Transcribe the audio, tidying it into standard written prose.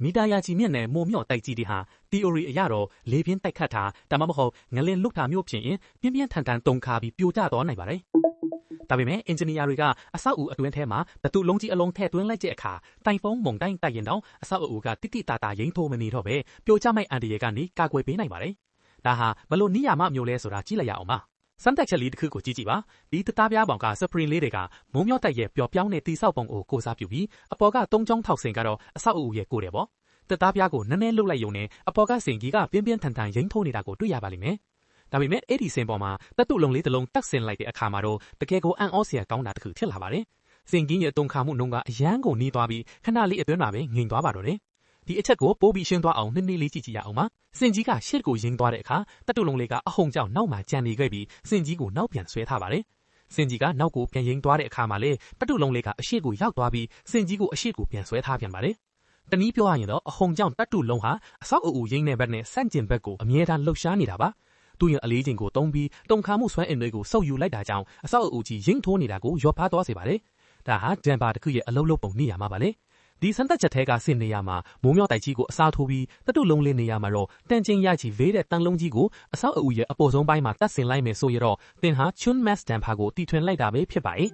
မိသားရကြီးမြင့်နဲ့မိုမြော့တိုက်ကြီးတွေဟာ theory အရတော့လေပြင်းတိုက်ခတ်တာဒါမှမဟုတ်ငလင်လုတာမျိုးဖြစ်ရင်ပြင်းပြင်းထန်ထန်တုန်ခါပြီးပြိုကျသွားနိုင်ပါတယ်။ဒါပေမဲ့အင်ဂျင်နီယာတွေကအဆောက်အဦအတွင်းထဲမှာဘသူလုံးကြီးအလုံးထည့်သွင်းလိုက်တဲ့အခါတိုင်ဖုန်းမုန်တိုင်းတိုက်ရင်တော့အဆောက်အဦကတိတိတတာရိမ့်ထိုးမနေတော့ပဲပြိုကျမဲ့အန်တရယ်ကနေကာကွယ်ပေးနိုင်ပါတယ်။ဒါဟာဘလို့နိယာမမျိုးလဲဆိုတာကြည့်လိုက်ရအောင်ပါ။စမ်းသပ်ချက်လေးတစ်ခုကိုကြည့်ကြည့်ပါဒီတသားပြားပေါင်က spring လေးတွေကမိုးမျောတိုက်ရဲ့ပျော်ပြောင်းတဲ့တိဆောက်ပုံကိုကိုစားပြုပြီးအပေါ်ကသုံးချောင်းထောက်ဆင်ကတော့အဆောက်အဦရဲ့ကိုယ်တယ်ပေါ့တသားပြားကိုနည်းနည်းလှုပ်လိုက်ရုံနဲ့အပေါ်ကစင်ကြီးကပြင်းပြင်းထန်ထန်ရိမ့်ထိုးနေတာကိုတွေ့ရပါလိမ့်မယ်ဒါပေမဲ့အဲ့ဒီစင်ပေါ်မှာတပ်တုလုံးလေးတစ်လုံးတက်ဆင်လိုက်တဲ့အခါမှာတော့တကယ်ကိုအံ့ဩစရာကောင်းတာတစ်ခုဖြစ်လာပါတယ်စင်ကြီးရဲ့တုန်ခါမှုနှုန်းကအရန်ကိုနှီးသွားပြီးခဏလေးအတွင်းမှာပဲငြိမ်သွားပါတော့တယ်ဒီအချက်ကိုပိုးပြီးရှင်းသွားအောင်နည်းနည်းလေးကြည့်ကြည့်ရအောင်ပါစင်ကြီးကရှေ့ကိုရင်းသွားတဲ့အခါတပ်တုလုံးလေးကအဟုန်ကြောင့်နောက်မှာကြံနေခဲ့ပြီးစင်ကြီးကိုနောက်ပြန်ဆွဲထားပါတယ်စင်ကြီးကနောက်ကိုပြန်ရင်းသွားတဲ့အခါမှာလေတပ်တုလုံးလေးကအရှေ့ကိုရောက်သွားပြီးစင်ကြီးကိုအရှေ့ကိုပြန်ဆွဲထားပြန်ပါတယ်တနည်းပြောရရင်တော့အဟုန်ကြောင့်တပ်တုလုံးဟာအဆောက်အဦရင်းတဲ့ဘက်နဲ့ဆန့်ကျင်ဘက်ကိုအမြဲတမ်းလှုပ်ရှားနေတာပါသူ့ရဲ့အလေးချိန်ကိုတုံးပြီးတုံခါမှုဆွဲအင်တွေကိုစုပ်ယူလိုက်တာကြောင့်အဆောက်အဦကြီးရင်းထိုးနေတာကိုရော့ဖားသွားစေပါတယ်ဒါဟာဒန်ပါတစ်ခုရဲ့အလုံးလုံးပုံနေရမှာပါလေဒီစမ်းသပ်ချက်ထဲကစင်နေရမှာမိုးမျောတိုက်ကြီးကိုအစားထိုးပြီးတပ်တုလုံးလေးနေရမှာတော့တန်ချင်းရချီဗေးတဲ့တန်လုံးကြီးကိုအဆောက်အဦရဲ့အပေါ်ဆုံးပိုင်းမှာတက်ဆင်လိုက်မယ်ဆိုရတော့သင်ဟာချွန်းမက်စ်ဒန်ပါကိုတီထွင်လိုက်တာပဲဖြစ်ပါရဲ့